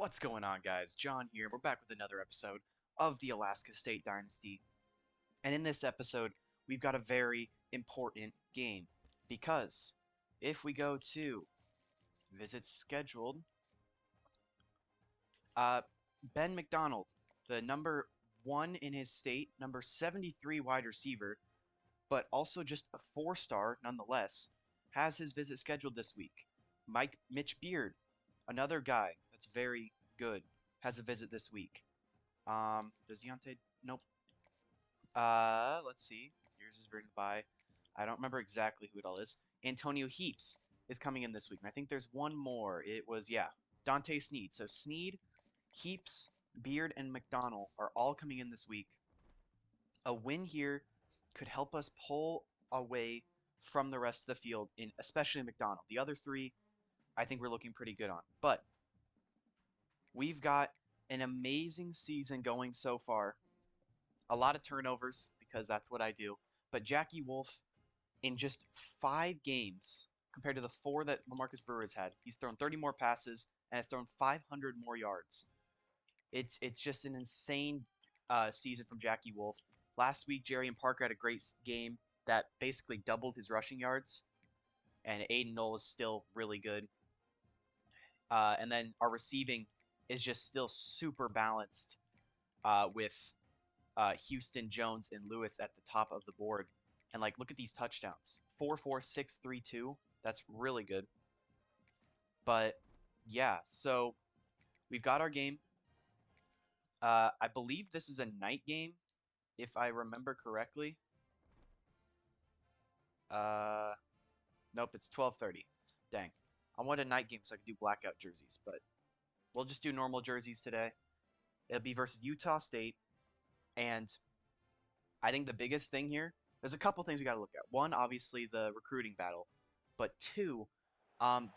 What's going on, guys? John here. We're back with another episode of the Alaska State Dynasty. And in this episode, we've got a very important game. Because if we go to visit scheduled, Ben McDonald, the number one in his state, number 73 wide receiver, but also just a four-star nonetheless, has his visit scheduled this week. Mitch Beard, another guy that's very good, has a visit this week. Does Deontay? Nope. Let's see. Yours is written by. I don't remember exactly who it all is. Antonio Heaps is coming in this week. And I think there's one more. It was, yeah, Dante Sneed. So Sneed, Heaps, Beard, and McDonald are all coming in this week. A win here could help us pull away from the rest of the field, especially McDonald. The other three, I think we're looking pretty good on. But we've got an amazing season going so far. A lot of turnovers, because that's what I do. But Jackie Wolf, in just 5 games, compared to the 4 that LaMarcus Brewer has had, he's thrown 30 more passes and has thrown 500 more yards. It's just an insane season from Jackie Wolf. Last week, Jerry Parker had a great game that basically doubled his rushing yards, and Aiden Knoll is still really good. And then our receiving is just still super balanced with Houston, Jones, and Lewis at the top of the board. And like, look at these touchdowns: 4, 4, 6, 3, 2. That's really good. But yeah, so we've got our game. I believe this is a night game, if I remember correctly. Nope, it's 12:30. Dang, I wanted a night game so I could do blackout jerseys, but we'll just do normal jerseys today. It'll be versus Utah State, and I think the biggest thing here, there's a couple things we got to look at. One, obviously the recruiting battle, but two,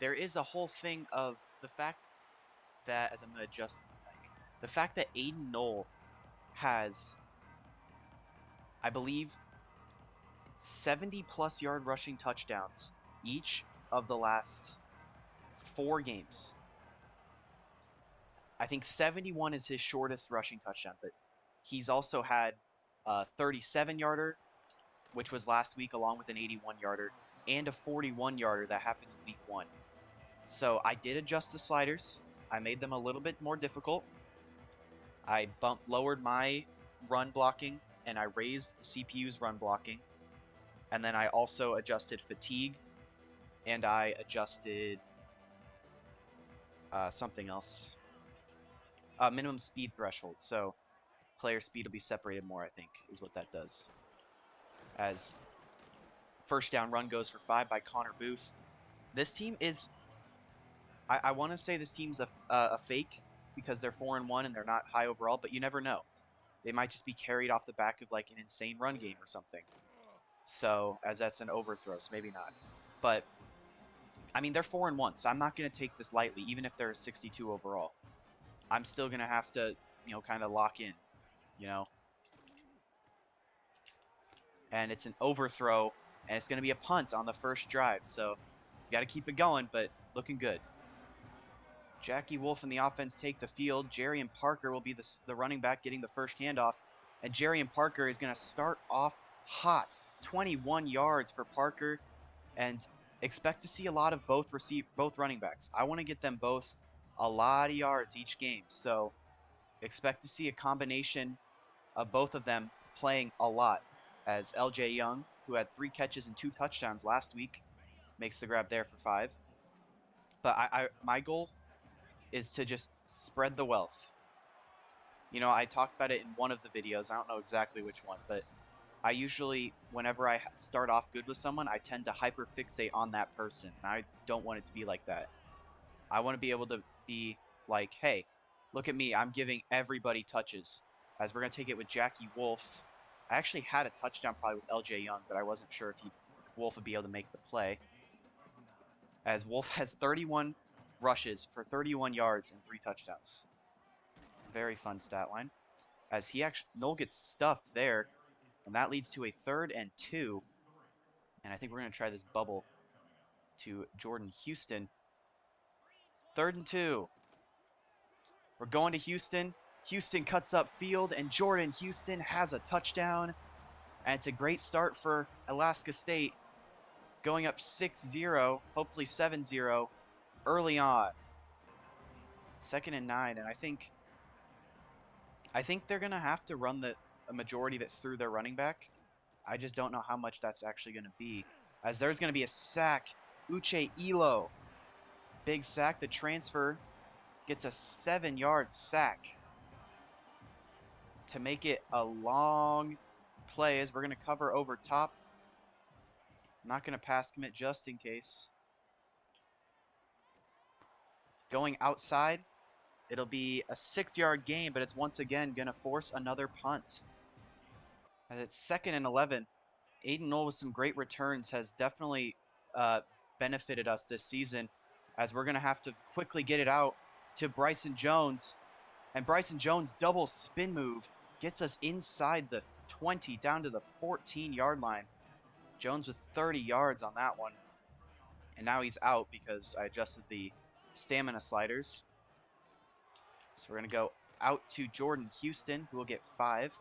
there is a whole thing of the fact that, as I'm going to adjust the mic, the fact that Aiden Knoll has, I believe, 70-plus yard rushing touchdowns each of the last 4 games. I think 71 is his shortest rushing touchdown, but he's also had a 37-yarder, which was last week, along with an 81-yarder, and a 41-yarder that happened in week 1. So I did adjust the sliders. I made them a little bit more difficult. I lowered my run blocking, and I raised the CPU's run blocking. And then I also adjusted fatigue, and I adjusted something else. Minimum speed threshold. So player speed will be separated more, I think, is what that does. As first down run goes for 5 by Connor Booth. This team is, I want to say this team's a fake because they're 4-1 and they're not high overall, but you never know. They might just be carried off the back of like an insane run game or something. So, as that's an overthrow, so maybe not. But, I mean, they're 4-1, so I'm not going to take this lightly, even if they're a 62 overall. I'm still going to have to, kind of lock in, And it's an overthrow, and it's going to be a punt on the first drive, so you got to keep it going, but looking good. Jackie Wolf and the offense take the field. Jerry and Parker will be the running back getting the first handoff, and Jerry and Parker is going to start off hot. 21 yards for Parker, and expect to see a lot of both running backs. I want to get them both a lot of yards each game, so expect to see a combination of both of them playing a lot, as LJ Young, who had 3 catches and 2 touchdowns last week, makes the grab there for 5. But my goal is to just spread the wealth. I talked about it in one of the videos. I don't know exactly which one, but I usually, whenever I start off good with someone, I tend to hyperfixate on that person. And I don't want it to be like that. I want to be able to be like, hey, look at me. I'm giving everybody touches. As we're going to take it with Jackie Wolf. I actually had a touchdown probably with LJ Young, but I wasn't sure if Wolf would be able to make the play. As Wolf has 31 rushes for 31 yards and 3 touchdowns. Very fun stat line. As Knoll gets stuffed there, and that leads to a 3rd and 2. And I think we're going to try this bubble to Jordan Houston. 3rd and 2. We're going to Houston. Houston cuts up field, and Jordan Houston has a touchdown. And it's a great start for Alaska State, going up 6-0, hopefully 7-0, early on. 2nd and 9, and I think they're gonna have to run a majority of it through their running back. I just don't know how much that's actually gonna be, as there's gonna be a sack. Uche Elo, big sack. The transfer gets a 7-yard sack to make it a long play, as we're gonna cover over top. I'm not gonna pass commit just in case. Going outside, it'll be a 6-yard gain, but it's once again going to force another punt. As it's 2nd and 11, Aiden Knoll with some great returns has definitely benefited us this season, as we're going to have to quickly get it out to Bryson Jones. And Bryson Jones' double spin move gets us inside the 20 down to the 14-yard line. Jones with 30 yards on that one. And now he's out because I adjusted the stamina sliders. So we're going to go out to Jordan Houston, who will get 5.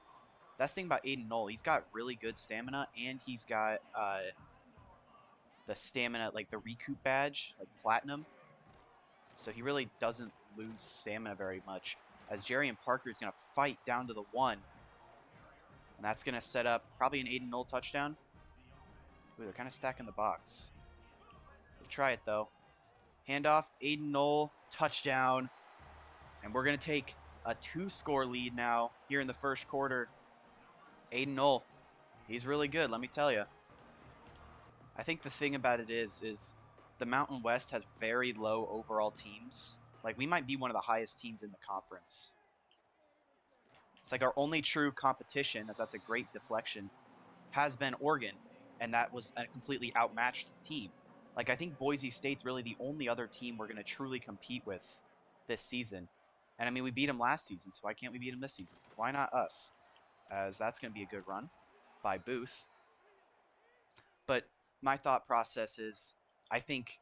That's the thing about Aiden Knoll. He's got really good stamina, and he's got the stamina, like the recoup badge, like platinum. So he really doesn't lose stamina very much, as Jerian Parker is going to fight down to the 1. And that's going to set up probably an Aiden Knoll touchdown. Ooh, they're kind of stacking the box. We'll try it, though. Handoff, Aiden Knoll, touchdown. And we're going to take a 2-score lead now here in the first quarter. Aiden Knoll, he's really good, let me tell you. I think the thing about it is the Mountain West has very low overall teams. Like, we might be one of the highest teams in the conference. It's like our only true competition, as that's a great deflection, has been Oregon, and that was a completely outmatched team. Like, I think Boise State's really the only other team we're going to truly compete with this season. And I mean, we beat them last season, so why can't we beat them this season? Why not us? As that's going to be a good run by Booth. But my thought process is, I think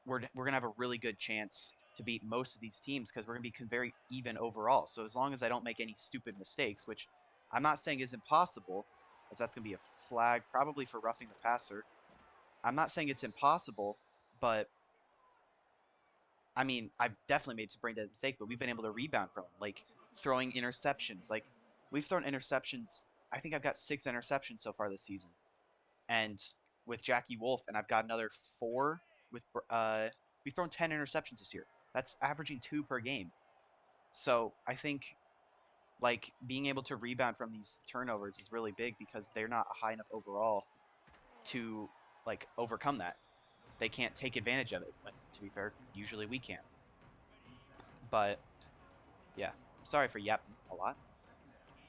we're going to have a really good chance to beat most of these teams, because we're going to be very even overall. So as long as I don't make any stupid mistakes, which I'm not saying is impossible, as that's going to be a flag probably for roughing the passer. I'm not saying it's impossible, but I mean, I've definitely made some brain dead mistakes, but we've been able to rebound from them, like throwing interceptions. Like, we've thrown interceptions. I think I've got 6 interceptions so far this season, and with Jackie Wolf, and I've got another 4 with. We've thrown 10 interceptions this year. That's averaging 2 per game. So I think, like, being able to rebound from these turnovers is really big, because they're not high enough overall to, like, overcome that. They can't take advantage of it, but to be fair, usually we can. But yeah, sorry for yapping a lot.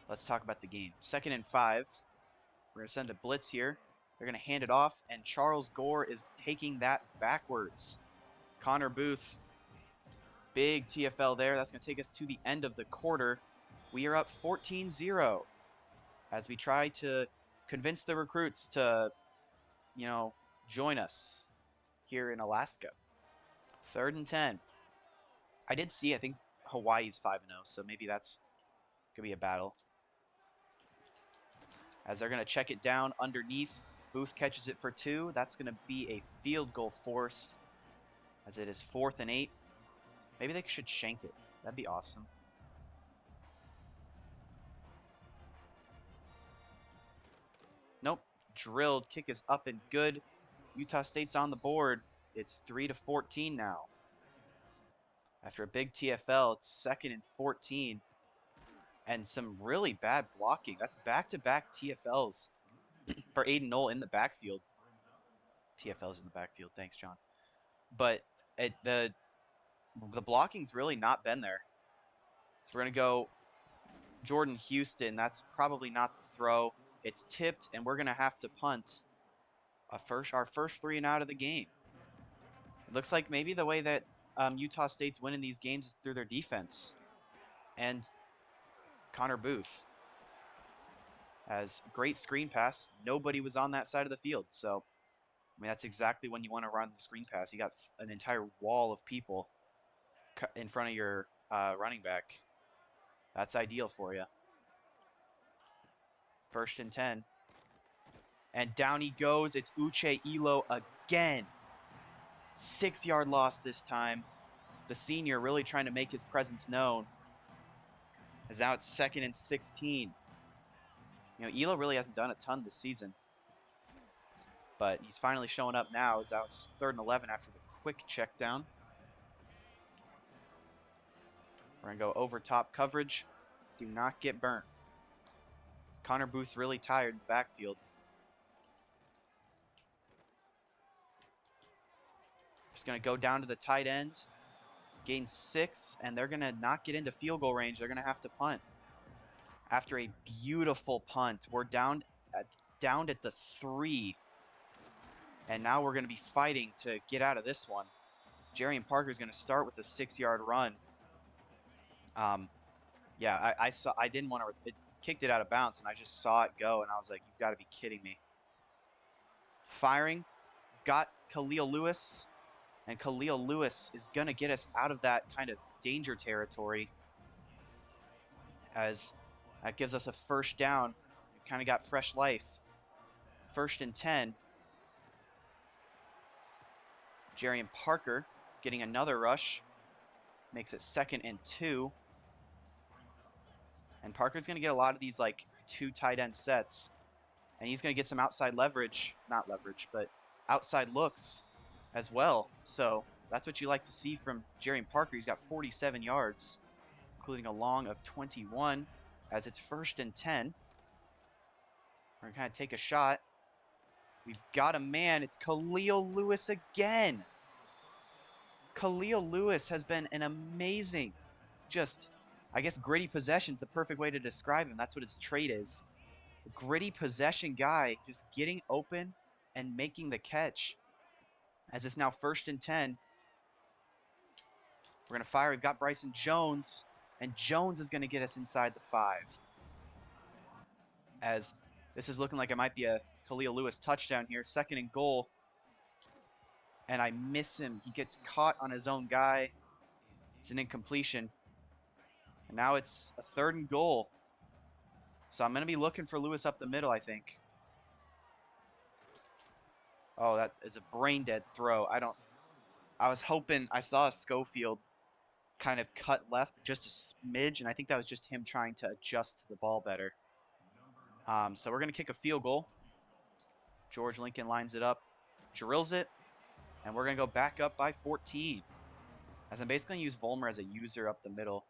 Let's talk about the game. 2nd and 5. We're going to send a blitz here. They're going to hand it off, and Charles Gore is taking that backwards. Connor Booth, big TFL there. That's going to take us to the end of the quarter. We are up 14-0 as we try to convince the recruits to, join us here in Alaska. 3rd and 10. I did see, I think Hawaii's 5-0, so maybe that's going to be a battle. As they're going to check it down underneath. Booth catches it for 2. That's going to be a field goal forced, as it is 4th and 8. Maybe they should shank it. That'd be awesome. Nope. Drilled. Kick is up and good. Utah State's on the board. It's 3-14 now. After a big TFL, it's 2nd and 14. And some really bad blocking. That's back-to-back TFLs for Aiden Knoll in the backfield. TFLs in the backfield. Thanks, John. But the blocking's really not been there. So we're going to go Jordan Houston. That's probably not the throw. It's tipped, and we're going to have to punt our first 3 and out of the game. It looks like maybe the way that Utah State's winning these games is through their defense. And Connor Booth has a great screen pass. Nobody was on that side of the field. So, I mean, that's exactly when you want to run the screen pass. You got an entire wall of people in front of your running back. That's ideal for you. 1st and 10. And down he goes. It's Uche Elo again. 6-yard loss this time. The senior really trying to make his presence known. As now it's 2nd and 16. You know, Elo really hasn't done a ton this season. But he's finally showing up now as that was 3rd and 11 after the quick check down. We're going to go over top coverage. Do not get burnt. Connor Booth's really tired in the backfield. Just going to go down to the tight end. Gain 6, and they're going to not get into field goal range. They're going to have to punt. After a beautiful punt, we're down at the 3. And now we're going to be fighting to get out of this one. Jarian Parker is going to start with a 6-yard run. Yeah, I didn't want to. It kicked it out of bounds, and I just saw it go, and I was like, "You've got to be kidding me!" Firing, got Khalil Lewis, and Khalil Lewis is going to get us out of that kind of danger territory, as that gives us a 1st down. We've kind of got fresh life. 1st and 10. Jarian Parker getting another rush. Makes it 2nd and 2. And Parker's going to get a lot of these like 2 tight end sets. And he's going to get some outside leverage. Not leverage, but outside looks as well. So that's what you like to see from Jarian Parker. He's got 47 yards, including a long of 21 as it's 1st and 10. We're going to kind of take a shot. We've got a man. It's Khalil Lewis again. Khalil Lewis has been an amazing, I guess gritty possession's the perfect way to describe him. That's what his trait is. A gritty possession guy, just getting open and making the catch. As it's now 1st and 10. We're going to fire. We've got Bryson Jones, and Jones is going to get us inside the 5. As this is looking like it might be a Khalil Lewis touchdown here. 2nd and goal. And I miss him. He gets caught on his own guy. It's an incompletion. And now it's a 3rd and goal. So I'm going to be looking for Lewis up the middle, I think. Oh, that is a brain-dead throw. I was hoping I saw Schofield kind of cut left just a smidge, and I think that was just him trying to adjust to the ball better. So we're going to kick a field goal. George Lincoln lines it up, drills it, and we're going to go back up by 14. As I'm basically going to use Vollmer as a user up the middle.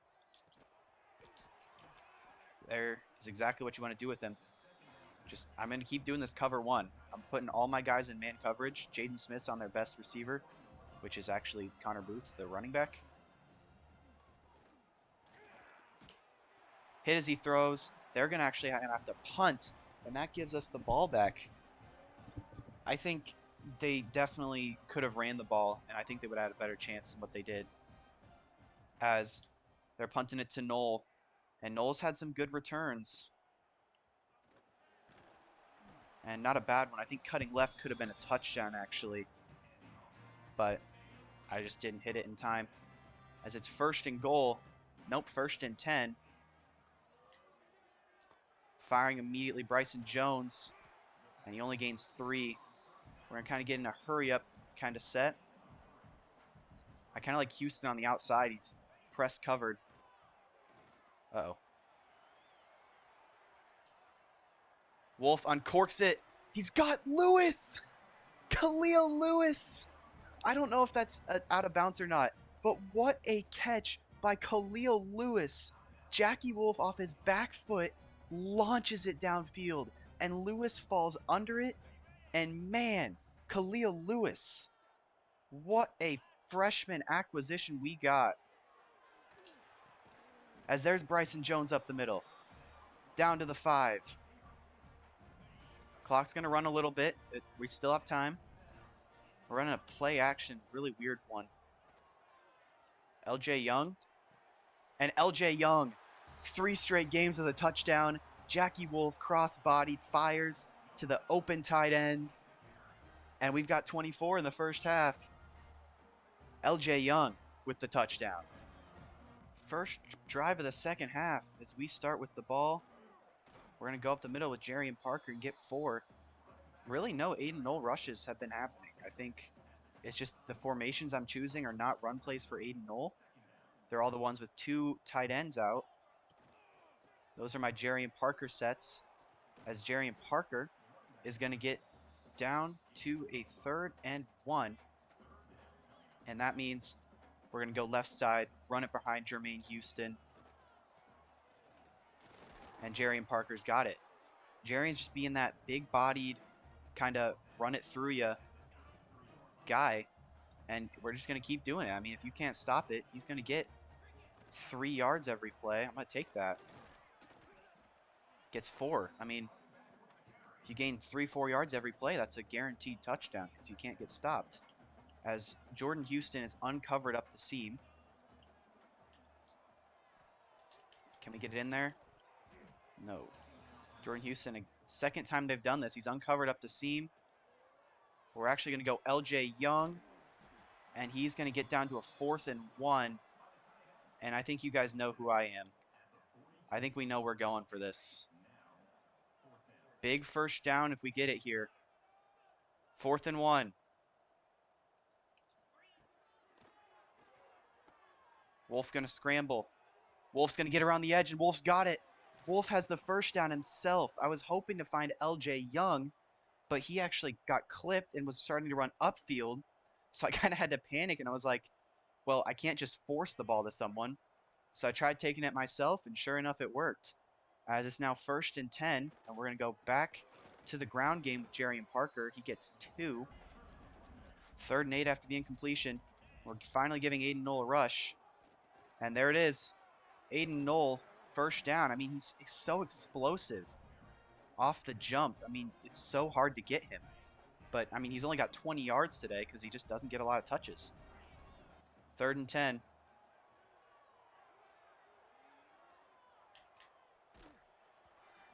There is exactly what you want to do with him. I'm going to keep doing this cover 1. I'm putting all my guys in man coverage. Jaden Smith's on their best receiver, which is actually Connor Booth, the running back. Hit as he throws. They're going to actually have to punt, and that gives us the ball back. I think they definitely could have ran the ball, and I think they would have had a better chance than what they did. As they're punting it to Knoll, and Knoll's had some good returns. And not a bad one. I think cutting left could have been a touchdown, actually. But I just didn't hit it in time. As it's 1st and goal. Nope, 1st and 10. Firing immediately, Bryson Jones. And he only gains 3. We're going to kind of get in a hurry-up kind of set. I kind of like Houston on the outside. He's press covered. Uh-oh. Wolf uncorks it. He's got Lewis! Khalil Lewis! I don't know if that's out of bounds or not, but what a catch by Khalil Lewis. Jackie Wolf off his back foot launches it downfield, and Lewis falls under it. And man, Khalil Lewis, what a freshman acquisition we got. As there's Bryson Jones up the middle. Down to the 5. Clock's going to run a little bit. We still have time. We're running a play action, really weird one. LJ Young. And LJ Young, 3 straight games with a touchdown. Jackie Wolf cross-bodied, fires to the open tight end. And we've got 24 in the first half. LJ Young with the touchdown. First drive of the second half as we start with the ball. We're going to go up the middle with Jerry and Parker and get 4. Really no Aiden Knoll rushes have been happening. I think it's just the formations I'm choosing are not run plays for Aiden Knoll. They're all the ones with 2 tight ends out. Those are my Jerry and Parker sets, as Jerry and Parker is going to get down to a 3rd and 1. And that means we're going to go left side, run it behind Jermaine Houston. And Jerry and Parker's got it. Jerry's just being that big-bodied, kind of run it through you guy. And we're just going to keep doing it. I mean, if you can't stop it, he's going to get 3 yards every play. I'm going to take that. Gets 4. I mean, if you gain 3-4 yards every play, that's a guaranteed touchdown because you can't get stopped. As Jordan Houston is uncovered up the seam. Can we get it in there? No. Jordan Houston, second time they've done this. He's uncovered up the seam. We're actually going to go LJ Young. And he's going to get down to a 4th and 1. And I think you guys know who I am. I think we know we're going for this. Big first down if we get it here. 4th and 1. Wolf going to scramble. Wolf's going to get around the edge, and Wolf's got it. Wolf has the first down himself. I was hoping to find LJ Young, but he actually got clipped and was starting to run upfield. So I kind of had to panic, and I was like, well, I can't just force the ball to someone. So I tried taking it myself, and sure enough, it worked. As it's now 1st and 10, and we're going to go back to the ground game with Jerry and Parker. He gets 2. 3rd and 8 after the incompletion. We're finally giving Aiden Knoll a rush. And there it is. Aiden Knoll, first down. I mean, he's so explosive off the jump. I mean, it's so hard to get him. But, I mean, he's only got 20 yards today because he just doesn't get a lot of touches. 3rd and 10.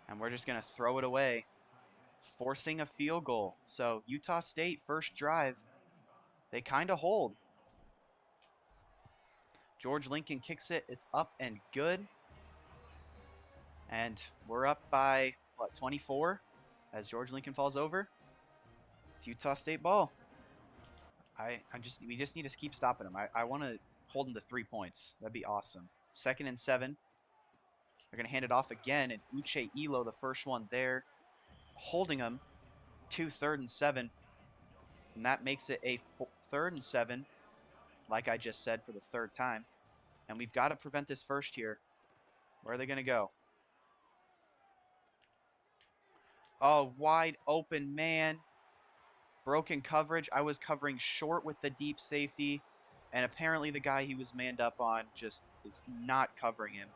And we're just going to throw it away, forcing a field goal. So, Utah State, first drive, they kind of hold. George Lincoln kicks it. It's up and good. And we're up by, what, 24 as George Lincoln falls over. It's Utah State ball. We just need to keep stopping them. I want to hold them to 3 points. That'd be awesome. 2nd and 7. They're going to hand it off again, and Uche Elo, the first one there, holding him to 3rd and 7. And that makes it a 3rd and 7, like I just said, for the 3rd time. And we've got to prevent this first here. Where are they going to go? Oh, wide open man. Broken coverage. I was covering short with the deep safety. And apparently the guy he was manned up on just is not covering him.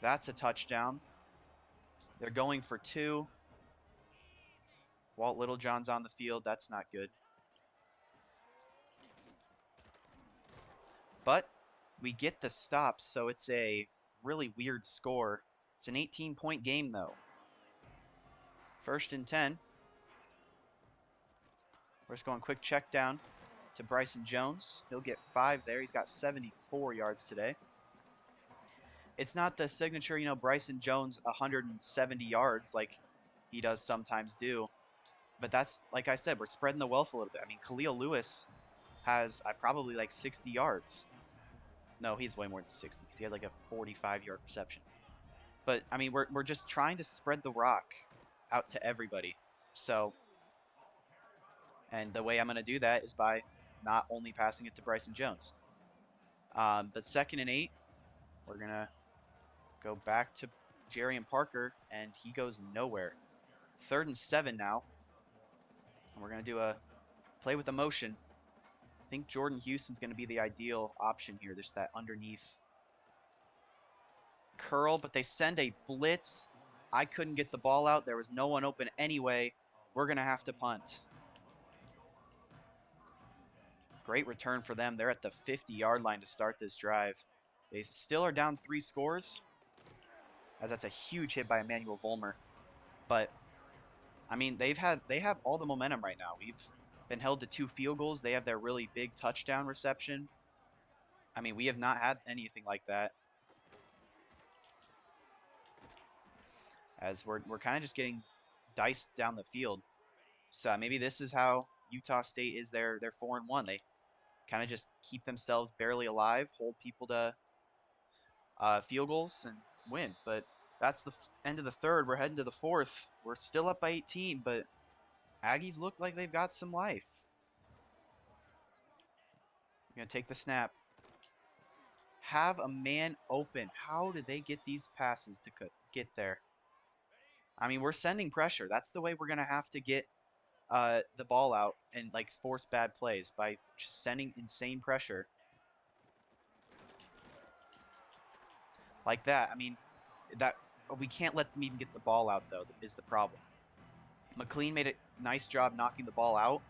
That's a touchdown. They're going for 2. Walt Littlejohn's on the field. That's not good. But we get the stop, so it's a really weird score. It's an 18-point game, though. 1st and 10. We're just going quick check down to Bryson Jones. He'll get 5 there. He's got 74 yards today. It's not the signature, Bryson Jones 170 yards like he does sometimes do. But that's, like I said, we're spreading the wealth a little bit. I mean, Khalil Lewis has probably like 60 yards. No, he's way more than 60 because he had like a 45-yard reception. But, I mean, we're just trying to spread the rock out to everybody. So, and the way I'm going to do that is by not only passing it to Bryson Jones. But 2nd and 8, we're going to go back to Jerry and Parker, and he goes nowhere. 3rd and 7 now. And we're going to do a play with emotion. I think Jordan Houston's going to be the ideal option here. There's that underneath curl, but they send a blitz. I couldn't get the ball out. There was no one open anyway. We're going to have to punt. Great return for them. They're at the 50-yard line to start this drive. They still are down 3 scores, as that's a huge hit by Emmanuel Volmer. But, I mean, they have all the momentum right now. We've been held to 2 field goals. They have their really big touchdown reception. I mean, we have not had anything like that. As we're kind of just getting diced down the field. So maybe this is how Utah State is. They're 4-1. They kind of just keep themselves barely alive, hold people to field goals, and win. But that's the end of the third. We're heading to the fourth. We're still up by 18, but Aggies look like they've got some life. We're going to take the snap. Have a man open. How did they get these passes to get there? I mean, we're sending pressure. That's the way we're going to have to get the ball out and like force bad plays, by just sending insane pressure like that. I mean, that we can't let them even get the ball out, though, is the problem. McLean made a nice job knocking the ball out,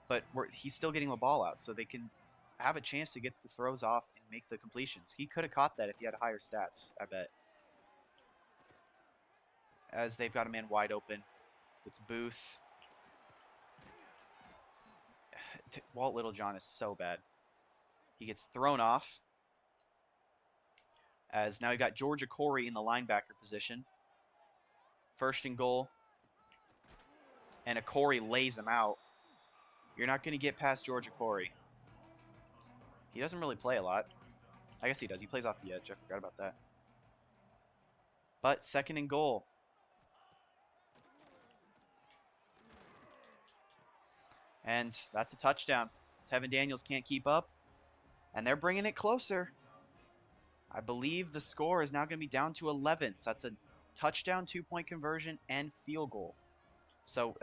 but he's still getting the ball out, so they can have a chance to get the throws off and make the completions. He could have caught that if he had higher stats, I bet. As they've got a man wide open. It's Booth. Walt Littlejohn is so bad. He gets thrown off. As now we got Georgia Corey in the linebacker position. First and goal. And a Corey lays him out. You're not going to get past Georgia Corey. He doesn't really play a lot. I guess he does. He plays off the edge. I forgot about that. But second and goal. And that's a touchdown. Tevin Daniels can't keep up. And they're bringing it closer. I believe the score is now going to be down to 11. So that's a touchdown, 2-point conversion, and field goal. So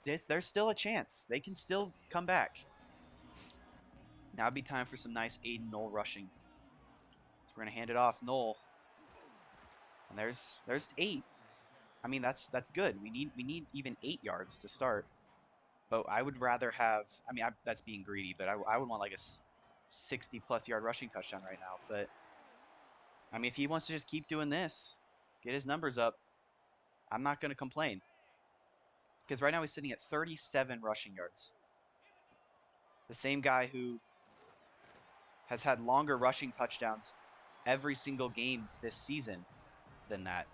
there's still a chance. They can still come back. Now it'd be time for some nice Aiden Knoll rushing. So we're going to hand it off. Knoll. And there's 8. I mean, that's good. We need even 8 yards to start. But I would rather have, I mean, that's being greedy, but I would want like a 60-plus yard rushing touchdown right now. But, I mean, if he wants to just keep doing this, get his numbers up, I'm not going to complain. Because right now he's sitting at 37 rushing yards. The same guy who has had longer rushing touchdowns every single game this season than that.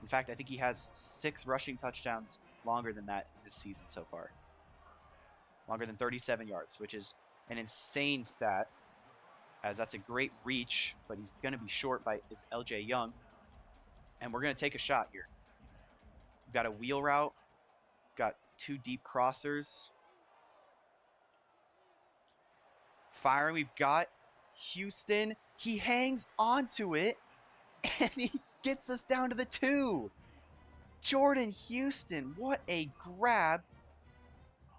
In fact, I think he has 6 rushing touchdowns longer than that this season so far. Longer than 37 yards, which is an insane stat, as that's a great reach, but he's going to be short by his LJ Young. And we're going to take a shot here. We've got a wheel route, got 2 deep crossers. Firing, we've got Houston. He hangs onto it, and he gets us down to the 2. Jordan Houston, what a grab.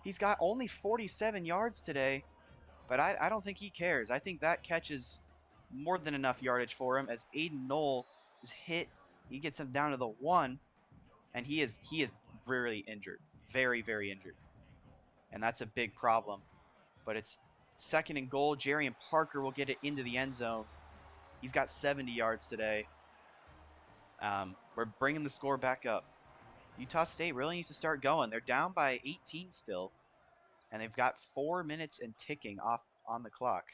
He's got only 47 yards today, but I don't think he cares. I think that catch is more than enough yardage for him, as Aiden Knoll is hit. He gets him down to the 1, and he is really injured. Very, very injured. And that's a big problem. But it's second and goal. Jarian Parker will get it into the end zone. He's got 70 yards today. We're bringing the score back up. Utah State really needs to start going. They're down by 18 still, and they've got 4 minutes and ticking off on the clock.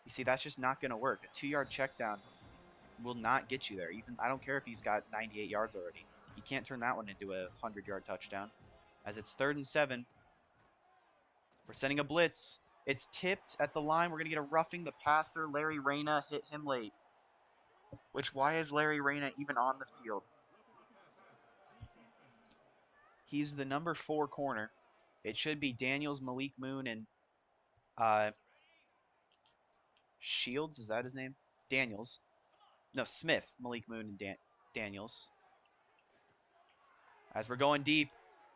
You see, that's just not going to work. A 2-yard check down will not get you there. Even I don't care if he's got 98 yards already. You can't turn that one into a 100-yard touchdown. As it's 3rd and 7. We're sending a blitz. It's tipped at the line. We're going to get a roughing the passer. Larry Reyna hit him late. Why is Larry Reyna even on the field? He's the number 4 corner. It should be Daniels, Malik Moon, and Shields. Is that his name? Daniels. No, Smith, Malik Moon, and Daniels. As we're going deep,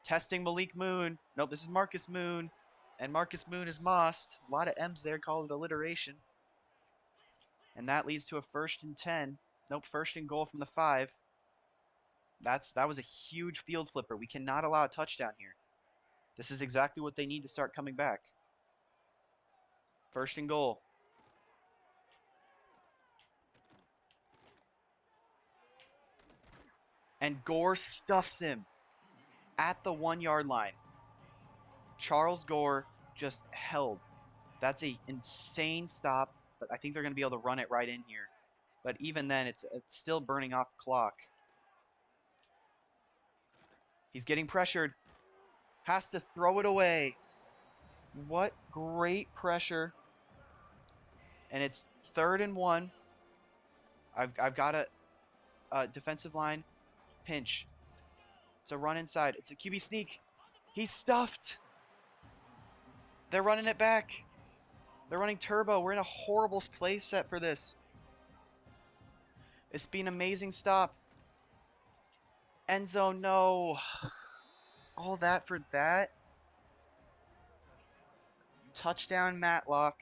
testing Malik Moon. Nope, this is Marcus Moon. And Marcus Moon is mossed. A lot of M's there, call it alliteration. And that leads to a 1st and 10. Nope, 1st and goal from the 5. That was a huge field flipper. We cannot allow a touchdown here. This is exactly what they need to start coming back. 1st and goal. And Gore stuffs him at the 1-yard line. Charles Gore just held. That's an insane stop. but I think they're going to be able to run it right in here. But even then, it's still burning off clock. He's getting pressured. Has to throw it away. What great pressure. And it's 3rd and 1. I've got a defensive line pinch. It's a run inside. It's a QB sneak. He's stuffed. They're running it back. They're running turbo. We're in a horrible play set for this. It's been an amazing stop. End zone, no. All that for that. Touchdown, Matlock.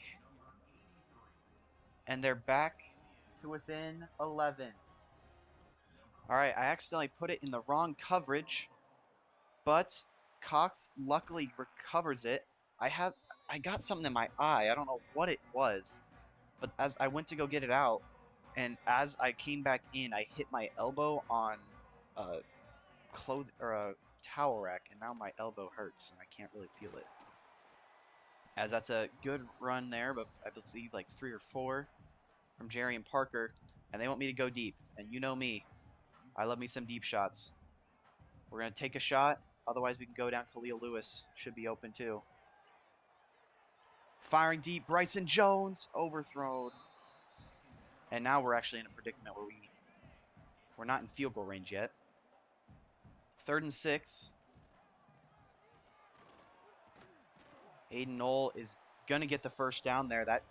And they're back to within 11. All right, I accidentally put it in the wrong coverage, but Cox luckily recovers it. I got something in my eye. I don't know what it was, but as I went to go get it out, and as I came back in, I hit my elbow on a towel rack, and now my elbow hurts, and I can't really feel it. As that's a good run there, but I believe like 3 or 4 from Jerry and Parker, and they want me to go deep. And you know me, I love me some deep shots. We're going to take a shot, otherwise we can go down. Khalil Lewis should be open too. Firing deep, Bryson Jones, overthrown. And now we're actually in a predicament where we're not in field goal range yet. 3rd and 6. Aiden Knoll is going to get the first down there. That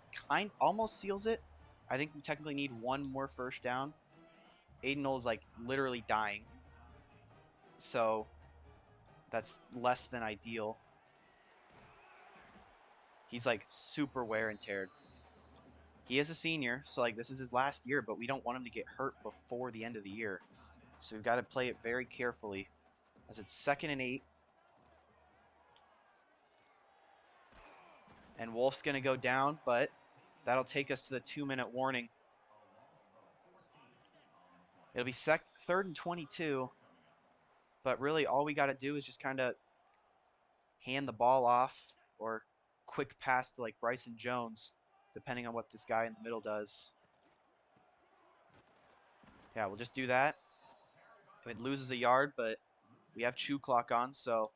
almost seals it. I think we technically need 1 more first down. Aiden Knoll is like literally dying. So that's less than ideal. He's like super wear and teared. He is a senior, so like this is his last year, but we don't want him to get hurt before the end of the year. So we've got to play it very carefully. As it's 2nd and 8. And Wolf's going to go down, but that'll take us to the 2-minute warning. It'll be 3rd and 22. But really all we got to do is just kind of hand the ball off or quick pass to like Bryson Jones, depending on what this guy in the middle does. Yeah, we'll just do that. It loses a yard, but we have chew clock on, so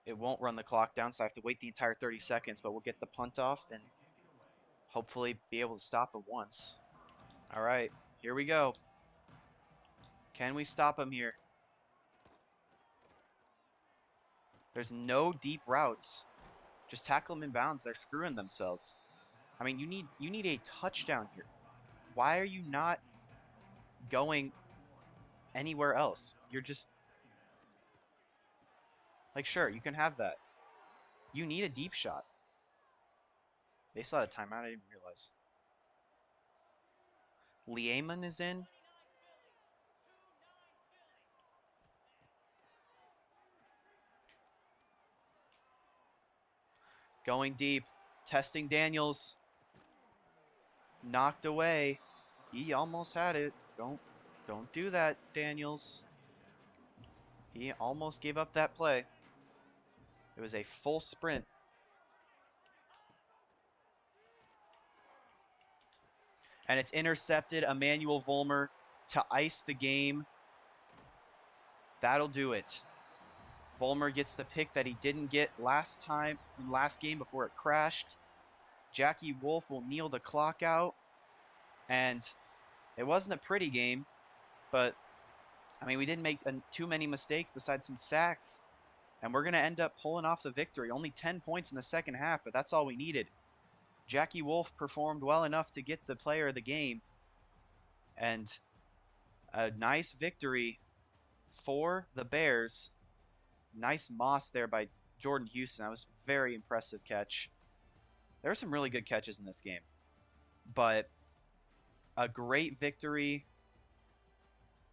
it won't run the clock down, so I have to wait the entire 30 seconds, but we'll get the punt off and hopefully be able to stop him once. All right, here we go. Can we stop him here? There's no deep routes. Just tackle them in bounds. They're screwing themselves. I mean, you need a touchdown here. Why are you not going anywhere else? You're just like, sure, you can have that. You need a deep shot. They saw a timeout. I didn't realize. Lieman is in. Going deep. Testing Daniels. Knocked away. He almost had it. Don't do that, Daniels. He almost gave up that play. It was a full sprint. And it's intercepted. Emmanuel Vollmer to ice the game. That'll do it. Vollmer gets the pick that he didn't get last game before it crashed. Jackie Wolf will kneel the clock out. And it wasn't a pretty game, but I mean, we didn't make too many mistakes besides some sacks. And we're going to end up pulling off the victory. Only 10 points in the second half, but that's all we needed. Jackie Wolf performed well enough to get the player of the game. And a nice victory for the Bears. Nice moss there by Jordan Houston. That was a very impressive catch. There were some really good catches in this game. But a great victory.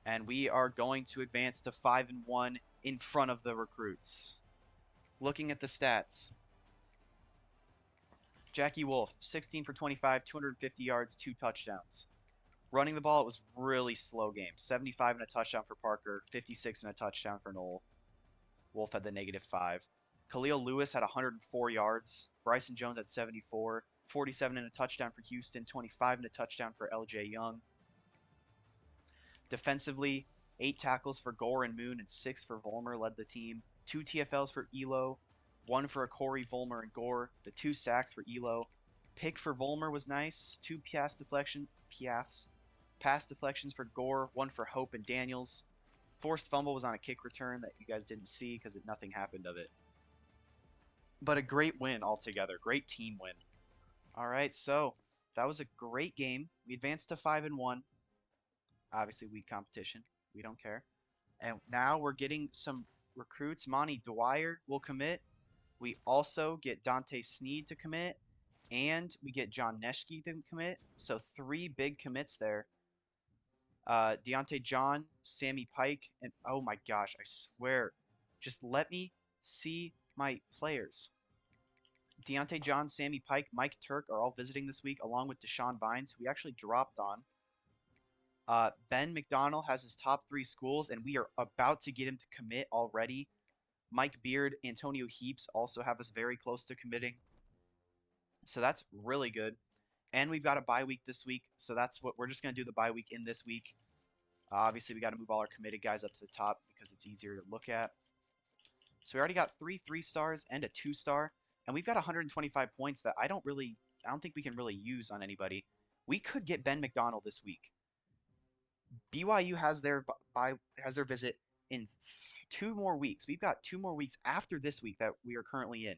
And we are going to advance to 5-1 in front of the recruits. Looking at the stats. Jackie Wolf, 16 for 25, 250 yards, 2 touchdowns. Running the ball, it was really slow game. 75 and a touchdown for Parker, 56 and a touchdown for Knoll. Wolf had the -5. Khalil Lewis had 104 yards. Bryson Jones had 74. 47 and a touchdown for Houston, 25 and a touchdown for LJ Young. Defensively, 8 tackles for Gore and Moon and 6 for Vollmer led the team. 2 TFLs for Elo, 1 for Corey, Vollmer, and Gore. The 2 sacks for Elo. Pick for Vollmer was nice. 2 pass deflections for Gore, 1 for Hope and Daniels. Forced fumble was on a kick return that you guys didn't see because nothing happened of it. But a great win altogether. Great team win. All right, so that was a great game. We advanced to 5-1. Obviously, weak competition. We don't care. And now we're getting some recruits. Monty Dwyer will commit. We also get Dante Sneed to commit. And we get John Neschke to commit. So 3 big commits there. Deontay John, Sammy Pike, and oh my gosh, I swear. Just let me see my players. Deontay John, Sammy Pike, Mike Turk are all visiting this week, along with Deshaun Vines, who we actually dropped on. Ben McDonald has his top 3 schools, and we are about to get him to commit already. Mike Beard, Antonio Heaps also have us very close to committing. So that's really good. And we've got a bye week this week, so that's what we're just going to do the bye week in this week. Obviously, we got to move all our committed guys up to the top because it's easier to look at. So we already got 3 3-stars and a 2-star, and we've got 125 points that I don't think we can really use on anybody. We could get Ben McDonald this week. BYU has their visit in 2 more weeks. We've got 2 more weeks after this week that we are currently in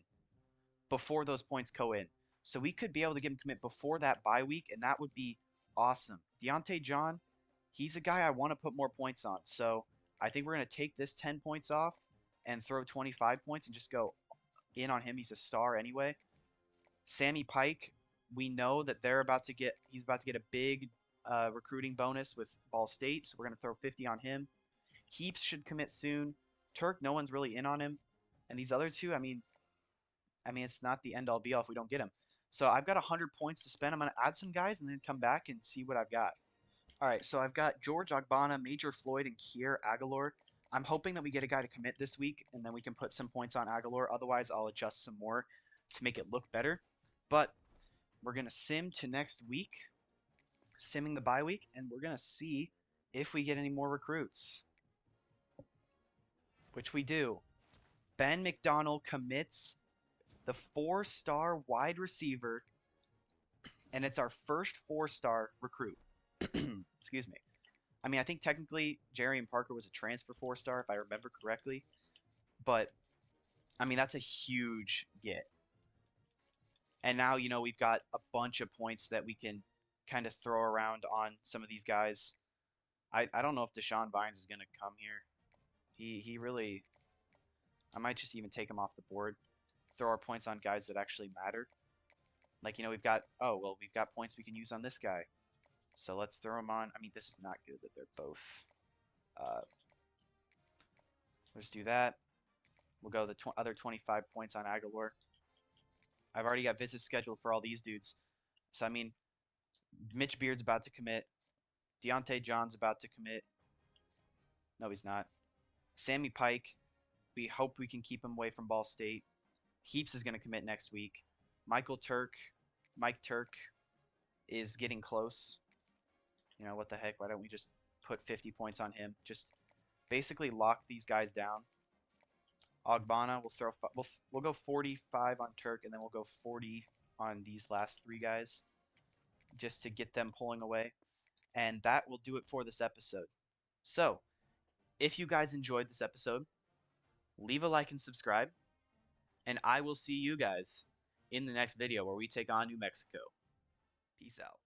before those points go in. So we could be able to get him commit before that bye week, and that would be awesome. Deontay John, he's a guy I want to put more points on. So I think we're going to take this 10 points off and throw 25 points and just go in on him. He's a star anyway. Sammy Pike, we know that he's about to get a big recruiting bonus with Ball State, so we're going to throw 50 on him. Heaps should commit soon. Turk, no one's really in on him. And these other 2, I mean, it's not the end-all be-all if we don't get him. So I've got 100 points to spend. I'm going to add some guys and then come back and see what I've got. All right, so I've got George Ogbonna, Major Floyd, and Kier Aguilar. I'm hoping that we get a guy to commit this week, and then we can put some points on Aguilar. Otherwise, I'll adjust some more to make it look better. But we're going to sim to next week, simming the bye week, and we're going to see if we get any more recruits, which we do. Ben McDonald commits the 4-star wide receiver, and it's our first 4-star recruit. Excuse me. I mean, I think technically Jarian Parker was a transfer 4-star, if I remember correctly. But, I mean, that's a huge get. And now, we've got a bunch of points that we can kind of throw around on some of these guys. I don't know if Deshaun Vines is going to come here. He really... I might just even take him off the board. Throw our points on guys that actually matter. Like, we've got points we can use on this guy. So let's throw them on. I mean, this is not good that they're both. Let's do that. We'll go the other 25 points on Aguilar. I've already got visits scheduled for all these dudes. So, I mean, Mitch Beard's about to commit. Deontay John's about to commit. No, he's not. Sammy Pike, we hope we can keep him away from Ball State. Heaps is going to commit next week. Mike Turk is getting close. What the heck? Why don't we just put 50 points on him? Just basically lock these guys down. Ogbonna, we'll go 45 on Turk, and then we'll go 40 on these last 3 guys, just to get them pulling away. And that will do it for this episode. So, if you guys enjoyed this episode, leave a like and subscribe, and I will see you guys in the next video where we take on New Mexico. Peace out.